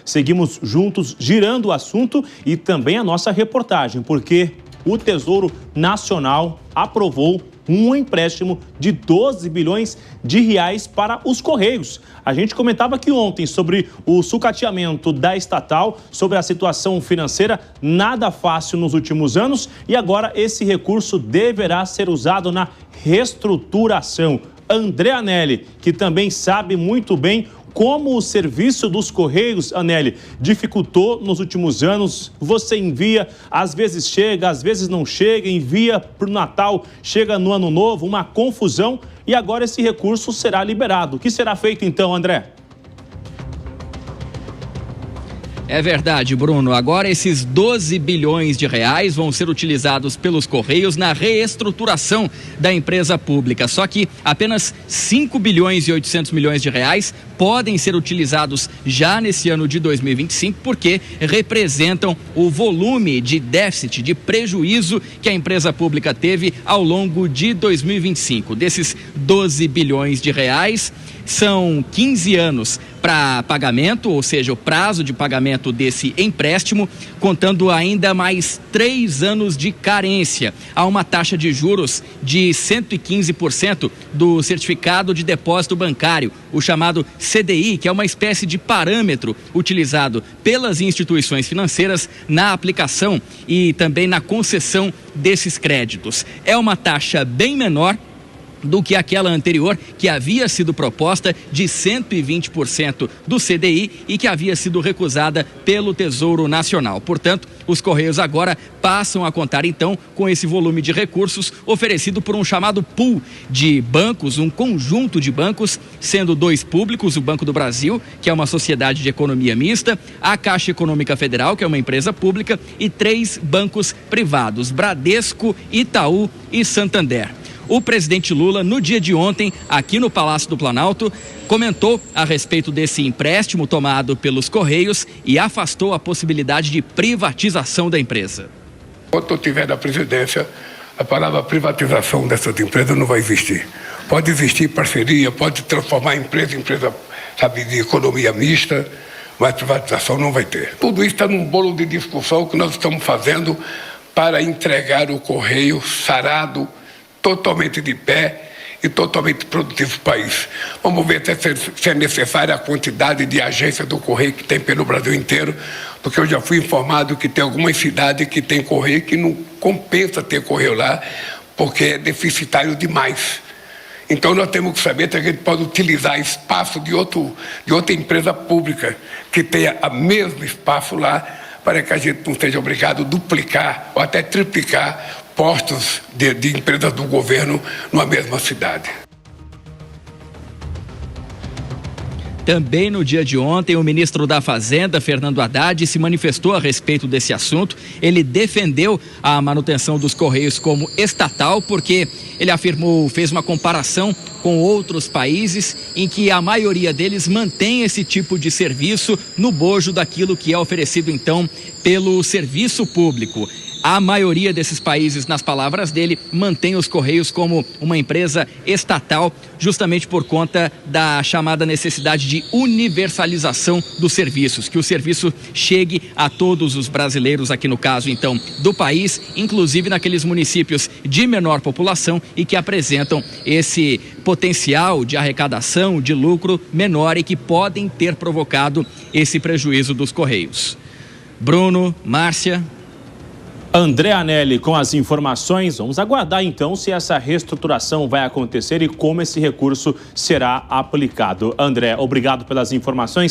seguimos juntos girando o assunto e também a nossa reportagem, porque o Tesouro Nacional aprovou um empréstimo de 12 bilhões de reais para os Correios. A gente comentava aqui ontem sobre o sucateamento da estatal, sobre a situação financeira, nada fácil nos últimos anos, e agora esse recurso deverá ser usado na reestruturação. André Anelli, que também sabe muito bem como o serviço dos Correios, Anelli, dificultou nos últimos anos. Você envia, às vezes chega, às vezes não chega, envia para o Natal, chega no Ano Novo, uma confusão, e agora esse recurso será liberado. O que será feito então, André? É verdade, Bruno. Agora esses 12 bilhões de reais vão ser utilizados pelos Correios na reestruturação da empresa pública. Só que apenas 5 bilhões e 800 milhões de reais podem ser utilizados já nesse ano de 2025, porque representam o volume de déficit, de prejuízo que a empresa pública teve ao longo de 2025. Desses 12 bilhões de reais, são 15 anos para pagamento, ou seja, o prazo de pagamento desse empréstimo, contando ainda mais 3 anos de carência. Há uma taxa de juros de 115% do certificado de depósito bancário, o chamado CDI, que é uma espécie de parâmetro utilizado pelas instituições financeiras na aplicação e também na concessão desses créditos. É uma taxa bem menor do que aquela anterior, que havia sido proposta de 120% do CDI e que havia sido recusada pelo Tesouro Nacional. Portanto, os Correios agora passam a contar então com esse volume de recursos oferecido por um chamado pool de bancos, um conjunto de bancos, sendo 2 públicos, o Banco do Brasil, que é uma sociedade de economia mista, a Caixa Econômica Federal, que é uma empresa pública, e 3 bancos privados, Bradesco, Itaú e Santander. O presidente Lula, no dia de ontem, aqui no Palácio do Planalto, comentou a respeito desse empréstimo tomado pelos Correios e afastou a possibilidade de privatização da empresa. Enquanto eu estiver na presidência, a palavra privatização dessas empresas não vai existir. Pode existir parceria, pode transformar a empresa em empresa, sabe, de economia mista, mas privatização não vai ter. Tudo isso está num bolo de discussão que nós estamos fazendo para entregar o Correio sarado, totalmente de pé e totalmente produtivo para o país. Vamos ver se é necessária a quantidade de agências do Correio que tem pelo Brasil inteiro, porque eu já fui informado que tem algumas cidades que tem Correio que não compensa ter Correio lá, porque é deficitário demais. Então nós temos que saber se a gente pode utilizar espaço de outra empresa pública que tenha o mesmo espaço lá, para que a gente não seja obrigado a duplicar ou até triplicar postos de empresas do governo numa mesma cidade. Também no dia de ontem, o ministro da Fazenda, Fernando Haddad, se manifestou a respeito desse assunto. Ele defendeu a manutenção dos Correios como estatal, porque ele afirmou, fez uma comparação com outros países em que a maioria deles mantém esse tipo de serviço no bojo daquilo que é oferecido, então, pelo serviço público. A maioria desses países, nas palavras dele, mantém os Correios como uma empresa estatal, justamente por conta da chamada necessidade de universalização dos serviços, que o serviço chegue a todos os brasileiros, aqui no caso, então, do país, inclusive naqueles municípios de menor população e que apresentam esse potencial de arrecadação, de lucro menor e que podem ter provocado esse prejuízo dos Correios. Bruno, Márcia. André Anelli com as informações. Vamos aguardar então se essa reestruturação vai acontecer e como esse recurso será aplicado. André, obrigado pelas informações.